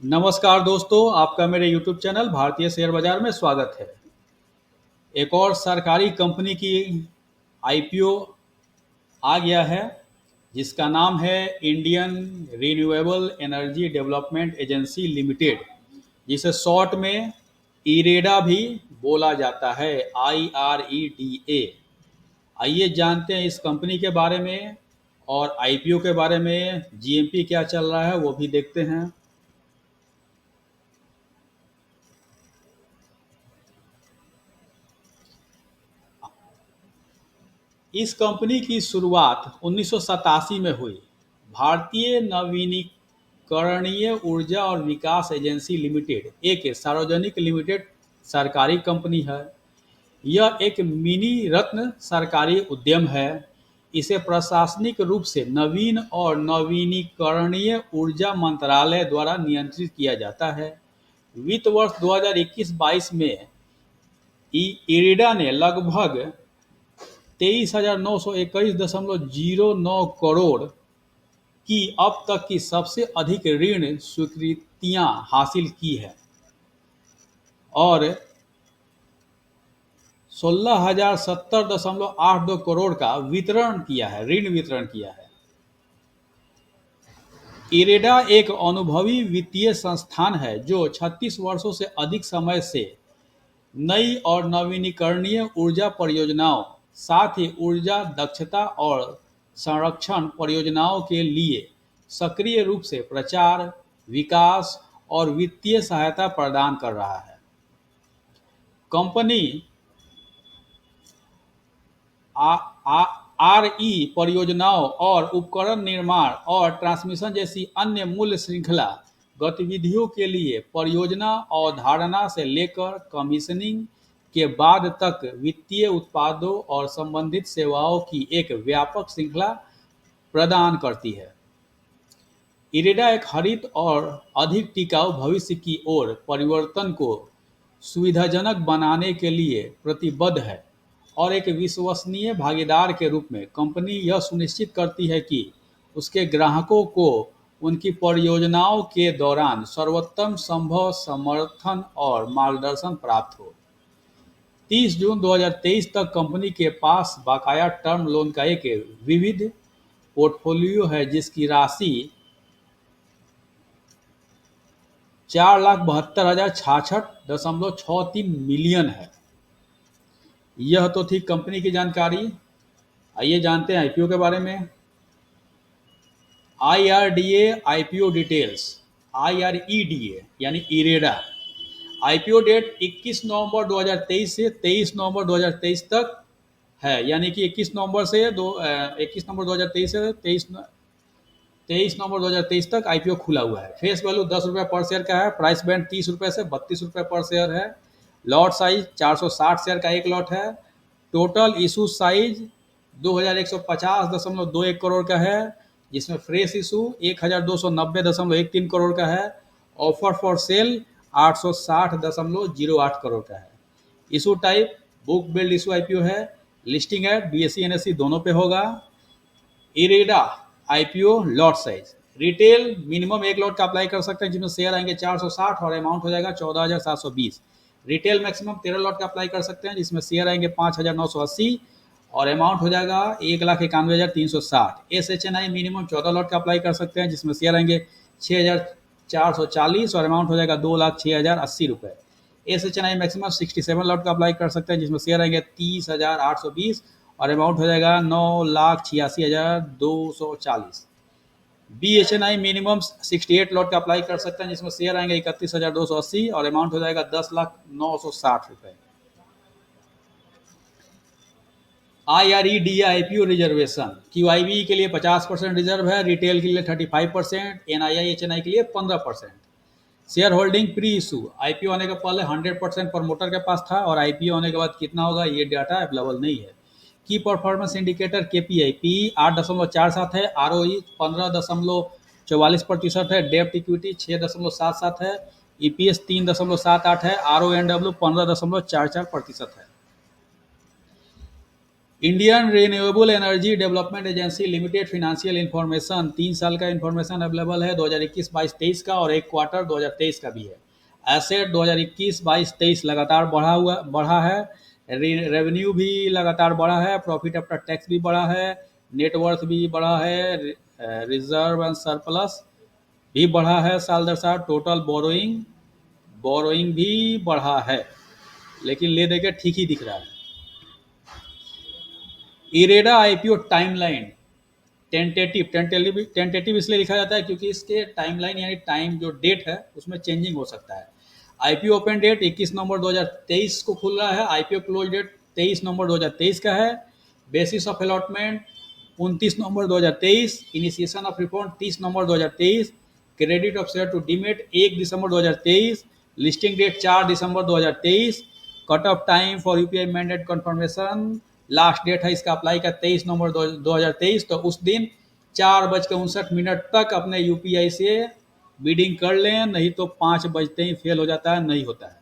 नमस्कार दोस्तों, आपका मेरे YouTube चैनल भारतीय शेयर बाजार में स्वागत है। एक और सरकारी कंपनी की आईपीओ आ गया है, जिसका नाम है Indian renewable energy development agency limited, जिसे शॉर्ट में इरेडा भी बोला जाता है, IREDA। आइए जानते हैं इस कंपनी के बारे में और आईपीओ के बारे में, जीएमपी क्या चल रहा है वो भी देखते हैं। इस कंपनी की शुरुआत 1987 में हुई। भारतीय नवीनीकरणीय ऊर्जा और विकास एजेंसी लिमिटेड एक सार्वजनिक लिमिटेड सरकारी कंपनी है। यह एक मिनी रत्न सरकारी उद्यम है। इसे प्रशासनिक रूप से नवीन और नवीनीकरणीय ऊर्जा मंत्रालय द्वारा नियंत्रित किया जाता है। वित्त वर्ष 2021-22 में इरिडा ने लगभग 23,921.09 की अब तक की सबसे अधिक ऋण स्वीकृतियां हासिल की है और 16,070.82 करोड़ का ऋण वितरण किया है। इरेडा एक अनुभवी वित्तीय संस्थान है जो 36 वर्षों से अधिक समय से नई और नवीनीकरणीय ऊर्जा परियोजनाओं, साथ ही ऊर्जा दक्षता और संरक्षण परियोजनाओं के लिए सक्रिय रूप से प्रचार, विकास और वित्तीय सहायता प्रदान कर रहा है। कंपनी आरई परियोजनाओं और उपकरण निर्माण और ट्रांसमिशन जैसी अन्य मूल्य श्रृंखला गतिविधियों के लिए परियोजना अवधारणा से लेकर कमीशनिंग के बाद तक वित्तीय उत्पादों और संबंधित सेवाओं की एक व्यापक श्रृंखला प्रदान करती है। इरेडा एक हरित और अधिक टिकाऊ भविष्य की ओर परिवर्तन को सुविधाजनक बनाने के लिए प्रतिबद्ध है और एक विश्वसनीय भागीदार के रूप में कंपनी यह सुनिश्चित करती है कि उसके ग्राहकों को उनकी परियोजनाओं के दौरान सर्वोत्तम संभव समर्थन और मार्गदर्शन प्राप्त हो। 30 जून 2023 तक कंपनी के पास बकाया टर्म लोन का एक विविध पोर्टफोलियो है, जिसकी राशि 4,72,066.63 मिलियन है। यह तो थी कंपनी की जानकारी। आइए जानते हैं आईपीओ के बारे में। IRDA IPO details. IREDA यानी इरेडा आईपीओ डेट 21 नवंबर 2023 से 23 नवंबर 2023 तक है, यानी कि 21 नवंबर 2023 से 23 नवंबर 2023 तक आईपीओ खुला हुआ है। फेस वैल्यू 10 रुपये पर शेयर का है। प्राइस बैंड 30 रुपये से 32 रुपये पर शेयर है। लॉट साइज 460 शेयर का एक लॉट है। टोटल इशू साइज 2,150.21 करोड़ का है, जिसमें फ्रेश इशू 1,290.13 करोड़ का है। ऑफर फॉर सेल 860.08 करोड़ का है। Issue type book build issue IPO है। लिस्टिंग है बीएसई एनएसई दोनों पे होगा। IREDA IPO lot size retail minimum एक लॉट का अप्लाई कर सकते हैं, जिसमें शेयर आएंगे 460 और अमाउंट हो जाएगा 14,720। रिटेल मैक्सिमम 13 लॉट का अप्लाई कर सकते हैं, जिसमें शेयर आएंगे 5,980 और अमाउंट हो जाएगा 1,91,360। SHNI मिनिमम 14 लॉट का अप्लाई कर सकते हैं, जिसमें शेयर आएंगे 6,440 और अमाउंट हो जाएगा 2,06,080 रुपये। SHNI मैक्सिमम 67 लॉट का अप्लाई कर सकते हैं, जिसमें शेयर आएंगे 30,820 और अमाउंट हो जाएगा 9,86,240। BHNI मिनिमम 68 लॉट का अप्लाई कर सकते हैं, जिसमें शेयर आएंगे 31,280 और अमाउंट हो जाएगा 10,09,60 रुपये। IREDA आईपीओ रिजर्वेशन QIB के लिए 50% रिजर्व है, रिटेल के लिए 35%, NII HNI के लिए 15%। Share holding pre issue IPO होने के पहले 100% प्रमोटर के पास था और आईपीओ होने के बाद कितना होगा ये डाटा अवेलेबल नहीं है। की परफॉर्मेंस इंडिकेटर KPI PE 8.47 है, ROE 15.44% है, डेब्ट इक्विटी 6.77 है, EPS 3.78 है, RONW 15.44% है। Indian renewable energy development agency limited financial information 3 साल का इंफॉर्मेशन अवेलेबल है 2021-22-23 का, और एक क्वार्टर 2023 का भी है। एसेट 2021-22-23 लगातार बढ़ा है। रेवेन्यू भी लगातार बढ़ा है, प्रॉफिट आफ्टर टैक्स भी बढ़ा है, नेटवर्थ भी बढ़ा है, रिजर्व एंड सरप्लस भी बढ़ा है साल दर साल, टोटल बोरोइंग भी बढ़ा है, लेकिन ले दे के ठीक ही दिख रहा है। इरेडा आईपीओ टाइमलाइन टेंटेटिव इसलिए लिखा जाता है क्योंकि इसके टाइमलाइन यानी टाइम जो डेट है उसमें चेंजिंग हो सकता है। आईपीओ ओपन डेट 21 नवंबर 2023 को खुल रहा है, आईपीओ क्लोज डेट 23 नवंबर 2023 का है। Basis of allotment 29 November 2023, initiation of reform 30 November 2023, credit of share to demat 1 December 2023, listing date 4 December 2023, cut off time for UPI mandate confirmation, last date है इसका apply का 23 नवंबर 2023। तो उस दिन 4:59 तक अपने यूपीआई से बिडिंग कर लें, नहीं तो 5 बजते ही फेल हो जाता है, नहीं होता है।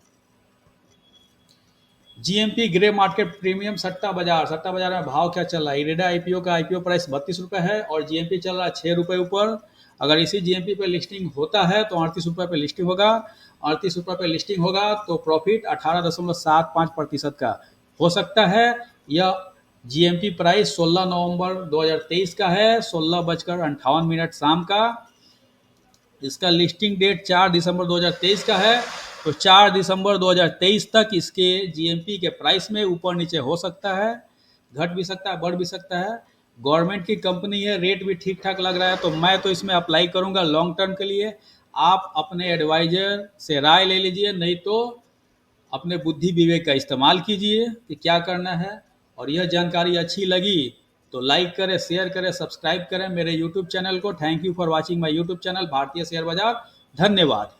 जीएमपी ग्रे मार्केट प्रीमियम सट्टा बाजार में भाव क्या चल रहा है? इरेडा आईपीओ का आईपीओ प्राइस 32 रुपये है और जीएमपी चल रहा है 6 रुपये ऊपर। अगर इसी जीएमपी पे लिस्टिंग होता है तो 38 रुपये पे लिस्टिंग होगा। 38 रुपये पे लिस्टिंग होगा तो प्रॉफिट 18.75% का हो सकता है। यह जीएमपी प्राइस 16 नवंबर 2023 का है, 16:58 शाम का। इसका लिस्टिंग डेट 4 दिसंबर 2023 का है, तो 4 दिसंबर 2023 तक इसके जीएमपी के प्राइस में ऊपर नीचे हो सकता है, घट भी सकता है, बढ़ भी सकता है। गवर्नमेंट की कंपनी है, रेट भी ठीक ठाक लग रहा है, तो मैं तो इसमें अप्लाई करूंगा लॉन्ग टर्म के लिए। आप अपने एडवाइजर से राय ले लीजिए, नहीं तो अपने बुद्धि विवेक का इस्तेमाल कीजिए कि क्या करना है। और यह जानकारी अच्छी लगी तो लाइक करें, शेयर करें, सब्सक्राइब करें मेरे यूट्यूब चैनल को। Thank you for watching my YouTube channel भारतीय शेयर बाजार। धन्यवाद।